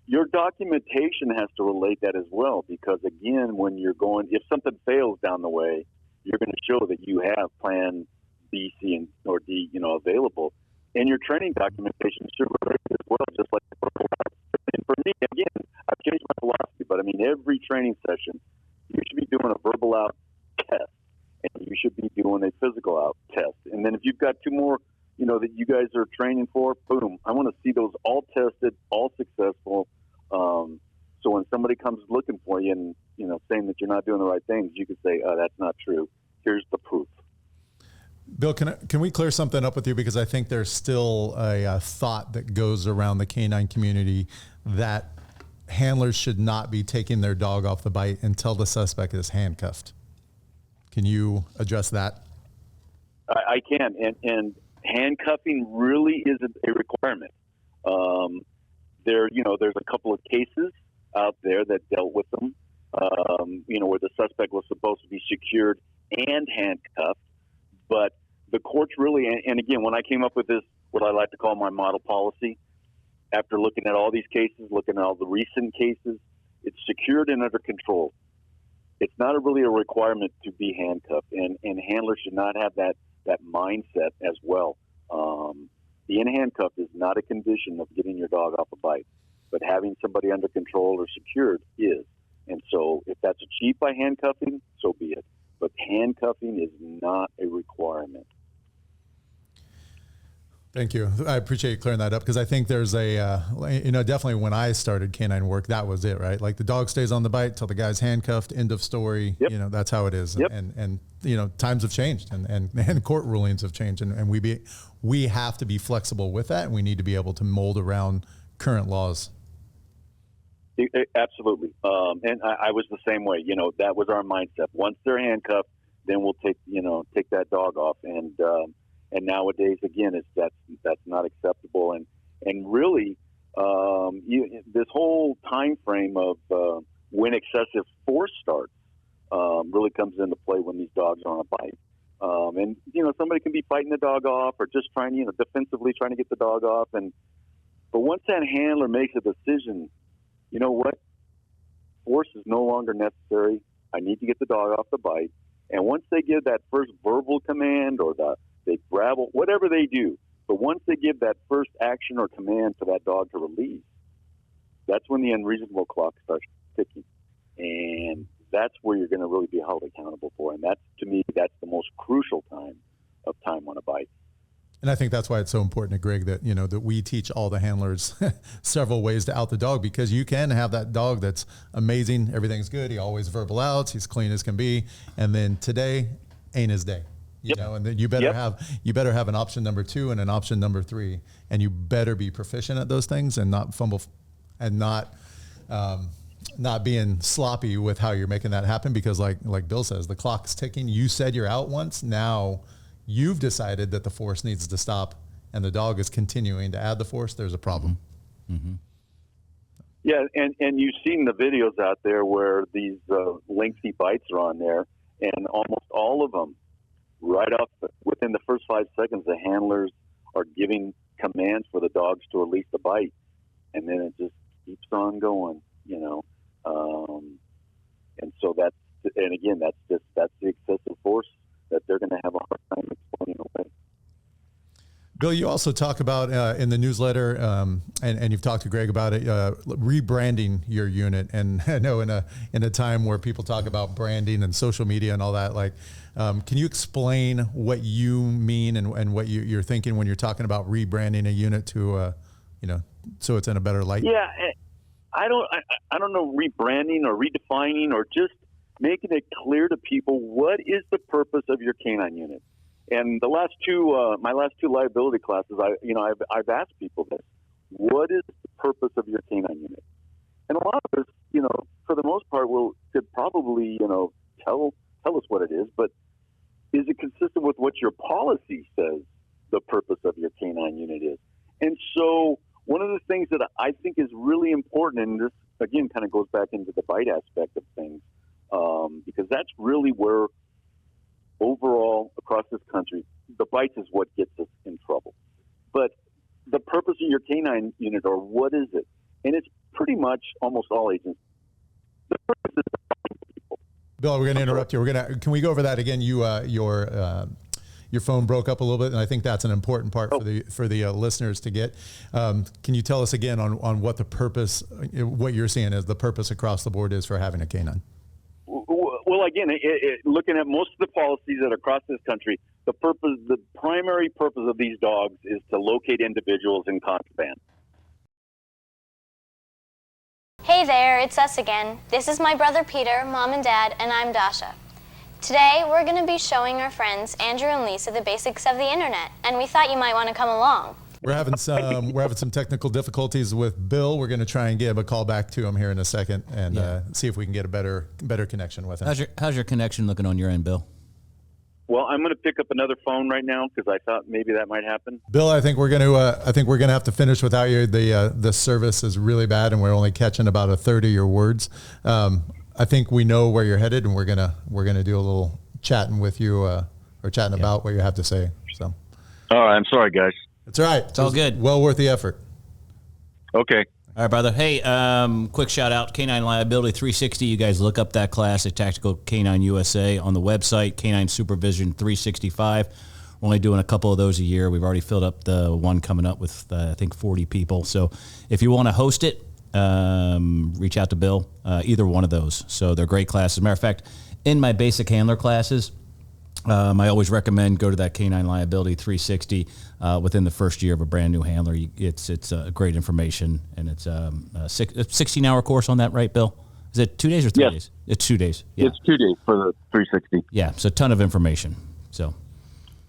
Your documentation has to relate that as well, because again, when you're going, if something fails down the way, you're going to show that you have plan B, C, and or D, available. And your training documentation should relate as well, just like and for me, again, I've changed my philosophy, but I mean, every training session, you should be doing a verbal out test, and you should be doing a physical out test. And then if you've got two more, that you guys are training for, boom, I want to see those all tested, all successful. So when somebody comes looking for you and, saying that you're not doing the right things, you can say, oh, that's not true. Here's the proof. Bill, can we clear something up with you? Because I think there's still a thought that goes around the canine community that handlers should not be taking their dog off the bite until the suspect is handcuffed. Can you address that? I can. And handcuffing really isn't a requirement. There's a couple of cases out there that dealt with them, where the suspect was supposed to be secured and handcuffed. But the courts really, and again, when I came up with this, what I like to call my model policy, after looking at all these cases, looking at all the recent cases, it's secured and under control. It's not really a requirement to be handcuffed, and handlers should not have that mindset as well. Being handcuffed is not a condition of getting your dog off a bite, but having somebody under control or secured is. And so if that's achieved by handcuffing, so be it. But handcuffing is not a requirement. Thank you. I appreciate you clearing that up, because I think there's definitely when I started canine work, that was it, right? Like the dog stays on the bite till the guy's handcuffed, end of story. Yep. That's how it is. Yep. And times have changed and court rulings have changed, and we have to be flexible with that, and we need to be able to mold around current laws. Absolutely. And I was the same way. That was our mindset. Once they're handcuffed, then we'll take that dog off. And nowadays, again, that's not acceptable. And really, this whole time frame of when excessive force starts really comes into play when these dogs are on a bite. And somebody can be fighting the dog off or just trying, defensively trying to get the dog off. But once that handler makes a decision, you know what? Force is no longer necessary. I need to get the dog off the bite. And once they give that first verbal command or they grab, whatever they do, but once they give that first action or command for that dog to release, that's when the unreasonable clock starts ticking. And that's where you're going to really be held accountable for. And to me, that's the most crucial time on a bite. And I think that's why it's so important to Greg that, that we teach all the handlers several ways to out the dog, because you can have that dog that's amazing. Everything's good. He always verbal outs. He's clean as can be. And then today ain't his day, and then you better have an option number 2 and an option number 3. And you better be proficient at those things and not fumble and not being sloppy with how you're making that happen. Because like Bill says, the clock's ticking. You said you're out once. Now you've decided that the force needs to stop and the dog is continuing to add the force. There's a problem. Mm-hmm. Yeah. And you've seen the videos out there where these lengthy bites are on there, and almost all of them right off within the first 5 seconds, the handlers are giving commands for the dogs to release the bite. And then it just keeps on going, and so that's the excessive force that they're going to have a hard time explaining away. Bill, you also talk about in the newsletter, and you've talked to Greg about it, rebranding your unit. And I know in a time where people talk about branding and social media and all that, can you explain what you mean and what you're thinking when you're talking about rebranding a unit to, so it's in a better light? Yeah, I don't know, rebranding or redefining or just making it clear to people what is the purpose of your canine unit. And the last two, my last 2 liability classes, I've asked people this: what is the purpose of your canine unit? And a lot of us, for the most part, could probably, tell us what it is. But is it consistent with what your policy says the purpose of your canine unit is? And so one of the things that I think is really important, and this again kind of goes back into the bite aspect of things, because that's really where overall across this country, the bites is what gets us in trouble. But the purpose of your canine unit, or what is it? And it's pretty much almost all agents. The purpose is Bill, we're going to interrupt you. Can we go over that again? Your phone broke up a little bit, and I think that's an important part for the listeners to get. Can you tell us again on what the purpose, what you're seeing as the purpose across the board is for having a canine? Well, again, looking at most of the policies that are across this country, the primary purpose of these dogs is to locate individuals in contraband. Hey there, it's us again. This is my brother Peter, Mom and Dad, and I'm Dasha. Today, we're going to be showing our friends Andrew and Lisa the basics of the internet, and we thought you might want to come along. We're having some technical difficulties with Bill. We're going to try and give a call back to him here in a second and see if we can get a better connection with him. How's your connection looking on your end, Bill? Well, I'm going to pick up another phone right now because I thought maybe that might happen. Bill, I think we're going to have to finish without you. The service is really bad, and we're only catching about a third of your words. I think we know where you're headed, and we're gonna do a little chatting with you or chatting about what you have to say. So, all right, I'm sorry, guys. It's all right. It's all good. Well worth the effort. Okay. All right, brother. Hey, quick shout out, Canine Liability 360. You guys look up that class at Tactical Canine USA on the website, Canine Supervision 365. We're only doing a couple of those a year. We've already filled up the one coming up with, I think, 40 people. So if you want to host it, reach out to Bill, either one of those. So they're great classes. As a matter of fact, in my basic handler classes, I always recommend go to that Canine Liability 360 within the first year of a brand new handler. It's great information, and it's a 16-hour course on that, right, Bill? Is it 2 days or 3 days? It's 2 days. Yeah. It's 2 days for the 360. Yeah, so a ton of information. So,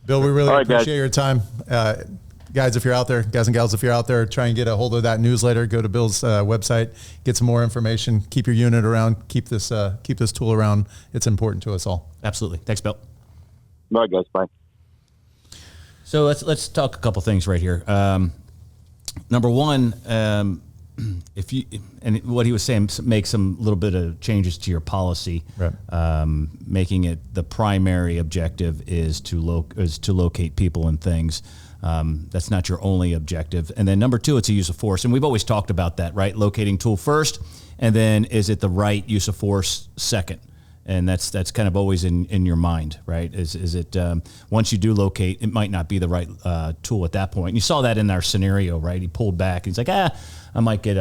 Bill, we really appreciate guys. your time. Guys, if you're out there, guys and gals, if you're out there, try and get a hold of that newsletter. Go to Bill's website, get some more information. Keep your unit around. Keep this tool around. It's important to us all. absolutely. Thanks, Bill. All right, guys. Bye. So let's talk a couple things right here. Number one, if you and what he was saying, make some little bit of changes to your policy, Right. making it the primary objective is to locate people and things. That's not your only objective. And then number two, it's a use of force, and we've always talked about that, right? Locating tool first, and then is it the right use of force second? And that's kind of always in your mind, right? Is it once you do locate, it might not be the right tool at that point. And you saw that in our scenario, right? He pulled back. He's like, I might get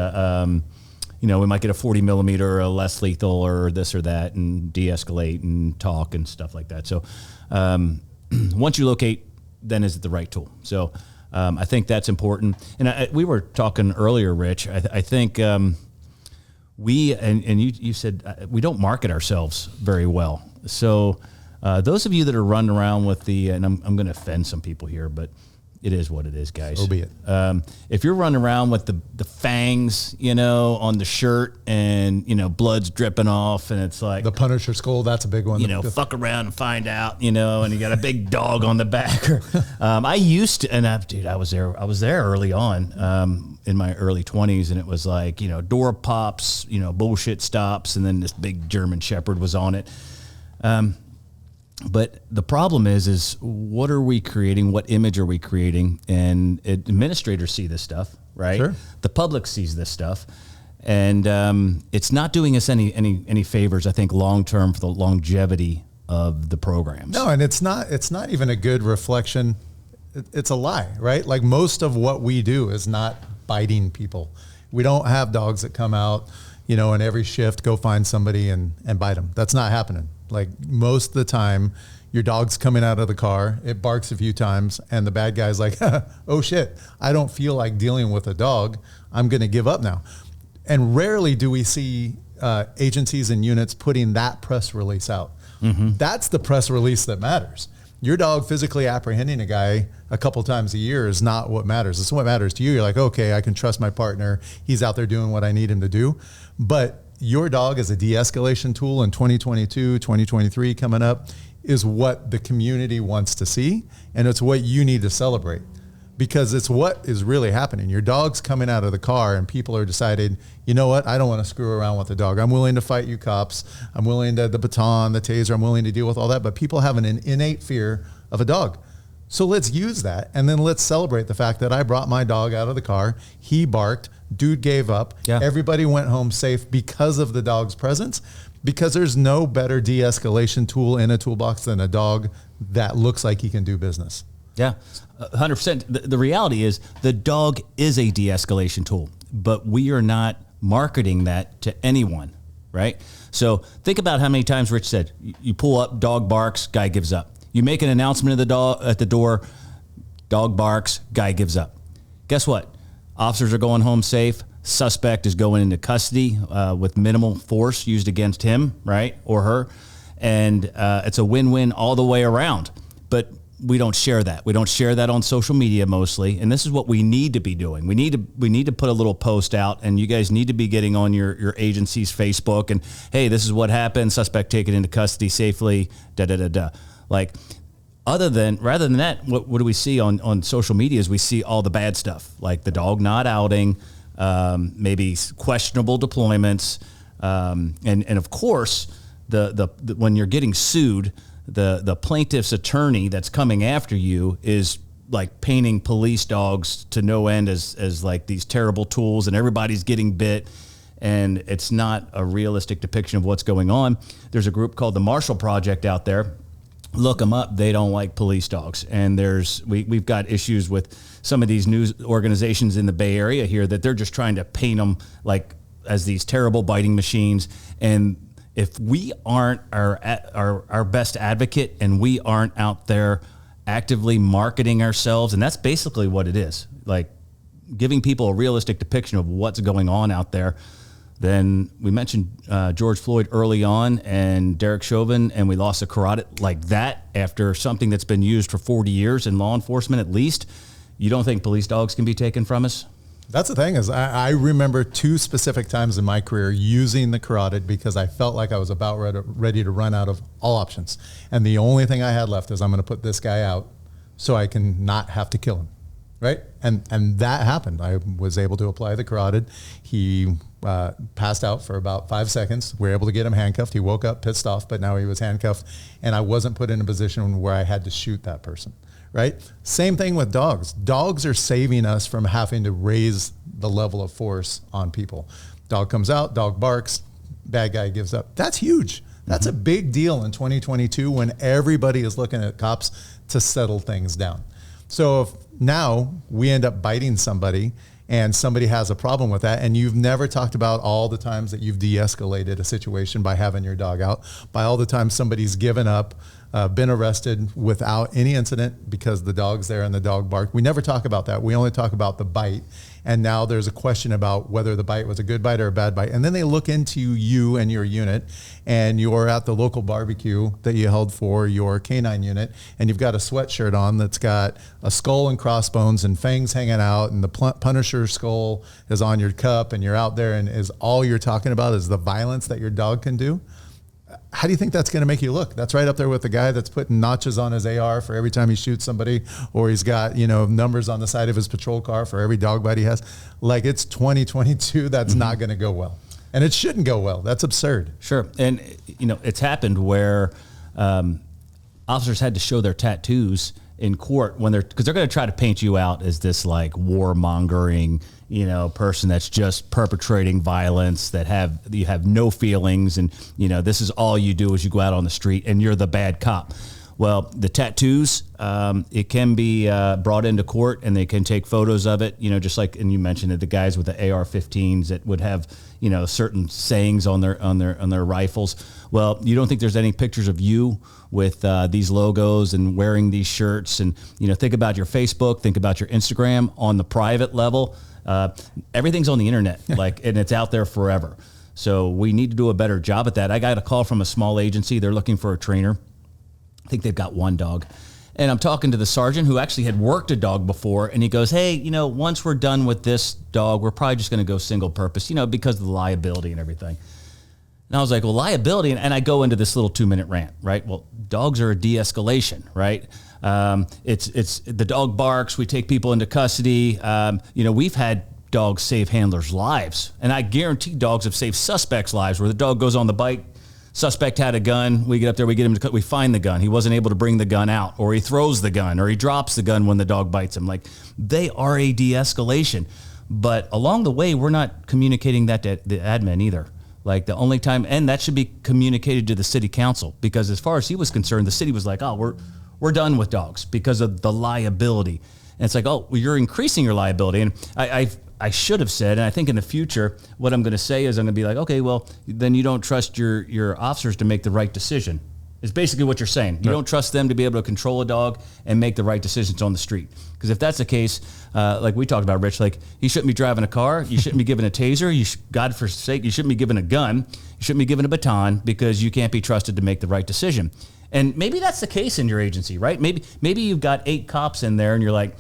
we might get a 40 millimeter or a less lethal or this or that, and de-escalate and talk and stuff like that. So once you locate, then is it the right tool? So I think that's important. And we were talking earlier, Rich. I think. You said we don't market ourselves very well. So those of you that are running around with and I'm going to offend some people here, but it is what it is, guys. So be it. If you're running around with the fangs, on the shirt and, blood's dripping off and it's like The Punisher skull, that's a big one. fuck around and find out, and you got a big dog on the back. I used to, and I was there early on, in my early 20s, and it was like, door pops, bullshit stops, and then this big German Shepherd was on it. But the problem is what are we creating? What image are we creating? And administrators see this stuff, right? Sure. The public sees this stuff. And it's not doing us any favors, I think, long-term for the longevity of the programs. No, and it's not even a good reflection. It's a lie, right? Like most of what we do is not biting people. We don't have dogs that come out, in every shift, go find somebody and bite them. That's not happening. Like most of the time, your dog's coming out of the car, it barks a few times, and the bad guy's like, oh shit, I don't feel like dealing with a dog. I'm going to give up now. And rarely do we see agencies and units putting that press release out. Mm-hmm. That's the press release that matters. Your dog physically apprehending a guy a couple times a year is not what matters. It's what matters to you. You're like, okay, I can trust my partner. He's out there doing what I need him to do. But your dog as a de-escalation tool in 2022, 2023 coming up is what the community wants to see. And it's what you need to celebrate, because it's what is really happening. Your dog's coming out of the car and people are deciding, you know what? I don't want to screw around with the dog. I'm willing to fight you cops. I'm willing to the baton, the taser. I'm willing to deal with all that. But people have an innate fear of a dog. So let's use that, and then let's celebrate the fact that I brought my dog out of the car. He barked. Dude gave up. Yeah. Everybody went home safe because of the dog's presence, because there's no better de-escalation tool in a toolbox than a dog that looks like he can do business. Yeah, 100%. The reality is the dog is a de-escalation tool, but we are not marketing that to anyone, right? So think about how many times Rich said, you pull up, dog barks, guy gives up. You make an announcement of the dog at the door, dog barks, guy gives up. Guess what? Officers are going home safe. Suspect is going into custody with minimal force used against him, right, or her. And it's a win-win all the way around. But we don't share that. We don't share that on social media mostly. And this is what we need to be doing. We need to put a little post out, and you guys need to be getting on your agency's Facebook and, hey, this is what happened. Suspect taken into custody safely, da-da-da-da. Like, rather than that, what do we see on social media is we see all the bad stuff, like the dog not outing, maybe questionable deployments. And of course, the when you're getting sued, the plaintiff's attorney that's coming after you is like painting police dogs to no end as like these terrible tools, and everybody's getting bit. And it's not a realistic depiction of what's going on. There's a group called the Marshall Project out there. Look them up. They don't like police dogs. And we've got issues with some of these news organizations in the Bay Area here that they're just trying to paint them like as these terrible biting machines. And if we aren't our best advocate, and we aren't out there actively marketing ourselves, and that's basically what it is, like giving people a realistic depiction of what's going on out there. Then we mentioned George Floyd early on and Derek Chauvin, and we lost a carotid like that after something that's been used for 40 years in law enforcement at least. You don't think police dogs can be taken from us? That's the thing is I remember two specific times in my career using the carotid because I felt like I was about ready to run out of all options. And the only thing I had left is I'm going to put this guy out so I can not have to kill him. Right. And that happened. I was able to apply the carotid. He passed out for about 5 seconds. We were able to get him handcuffed. He woke up pissed off, but now he was handcuffed. And I wasn't put in a position where I had to shoot that person. Right. Same thing with dogs. Dogs are saving us from having to raise the level of force on people. Dog comes out, dog barks, bad guy gives up. That's huge. That's a big deal in 2022 when everybody is looking at cops to settle things down. So if now we end up biting somebody and somebody has a problem with that, and you've never talked about all the times that you've de-escalated a situation by having your dog out, by all the times somebody's given up, been arrested without any incident because the dog's there and the dog barked. We never talk about that. We only talk about the bite. And now there's a question about whether the bite was a good bite or a bad bite. And then they look into you and your unit, and you're at the local barbecue that you held for your canine unit, and you've got a sweatshirt on that's got a skull and crossbones and fangs hanging out, and the Punisher skull is on your cup, and you're out there, and is all you're talking about is the violence that your dog can do. How do you think that's going to make you look? That's right up there with the guy that's putting notches on his AR for every time he shoots somebody, or he's got, numbers on the side of his patrol car for every dog bite he has. Like, it's 2022. That's not going to go well. And it shouldn't go well. That's absurd. Sure. And, it's happened where officers had to show their tattoos in court because they're going to try to paint you out as this like warmongering, person that's just perpetrating violence, you have no feelings, and this is all you do is you go out on the street and you're the bad cop. Well, the tattoos, it can be brought into court, and they can take photos of it, just like, and you mentioned it, the guys with the AR-15s that would have, certain sayings on their rifles. Well, you don't think there's any pictures of you with these logos and wearing these shirts, and, think about your Facebook, think about your Instagram on the private level. Everything's on the internet, and it's out there forever. So we need to do a better job at that. I got a call from a small agency. They're looking for a trainer. I think they've got one dog. And I'm talking to the sergeant who actually had worked a dog before. And he goes, hey, once we're done with this dog, we're probably just going to go single purpose, because of the liability and everything. And I was like, well, liability. And I go into this little 2-minute rant, right? Well, dogs are a de-escalation, right? It's the dog barks. We take people into custody. We've had dogs save handlers' lives. And I guarantee dogs have saved suspects' lives where the dog goes on the bike, Suspect had a gun. We get up there, we get him to, we find the gun. He wasn't able to bring the gun out, or he throws the gun, or he drops the gun when the dog bites him. Like, they are a de-escalation. But along the way, we're not communicating that to the admin either. Like, the only time, and that should be communicated to the city council, because as far as he was concerned, the city was like, oh, we're done with dogs because of the liability. And it's like, oh, well, you're increasing your liability. And I should have said, and I think in the future, what I'm going to say is I'm going to be like, okay, well, then you don't trust your officers to make the right decision. Is basically what you're saying. You don't trust them to be able to control a dog and make the right decisions on the street. Because if that's the case, like we talked about, Rich, like, he shouldn't be driving a car. You shouldn't be given a taser. God forsake, you shouldn't be given a gun. You shouldn't be given a baton, because you can't be trusted to make the right decision. And maybe that's the case in your agency, right? Maybe you've got 8 cops in there and you're like,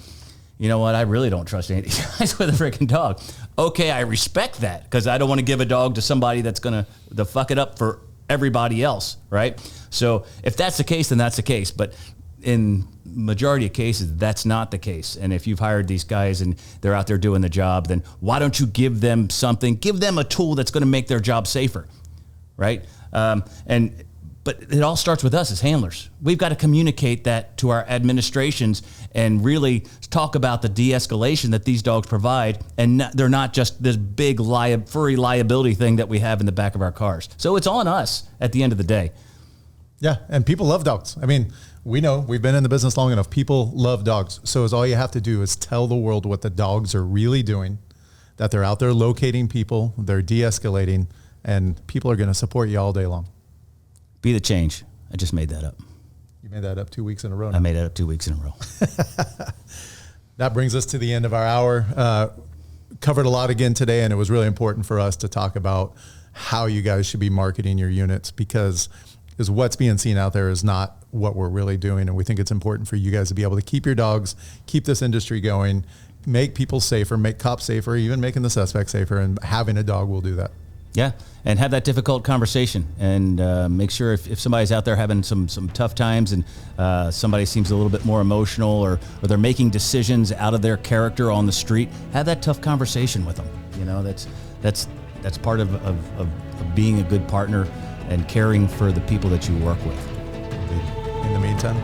you know what, I really don't trust any of these guys with a freaking dog. Okay, I respect that, because I don't want to give a dog to somebody that's going to fuck it up for everybody else, right? So if that's the case, then that's the case. But in majority of cases, that's not the case. And if you've hired these guys and they're out there doing the job, then why don't you give them something? Give them a tool that's going to make their job safer, right? But it all starts with us as handlers. We've got to communicate that to our administrations and really talk about the de-escalation that these dogs provide. And they're not just this big furry liability thing that we have in the back of our cars. So it's on us at the end of the day. Yeah, and people love dogs. I mean, we know, we've been in the business long enough. People love dogs. So all you have to do is tell the world what the dogs are really doing, that they're out there locating people, they're de-escalating, and people are going to support you all day long. Be the change. I just made that up. You made that up 2 weeks in a row now. I made it up 2 weeks in a row. That brings us to the end of our hour. Covered a lot again today, and it was really important for us to talk about how you guys should be marketing your units, because what's being seen out there is not what we're really doing. And we think it's important for you guys to be able to keep your dogs, keep this industry going, make people safer, make cops safer, even making the suspects safer, and having a dog will do that. Yeah, and have that difficult conversation, and make sure if somebody's out there having some tough times, and somebody seems a little bit more emotional, or they're making decisions out of their character on the street, have that tough conversation with them. You know, that's part of being a good partner and caring for the people that you work with. In the meantime,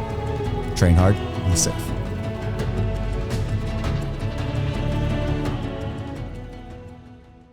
train hard, be safe.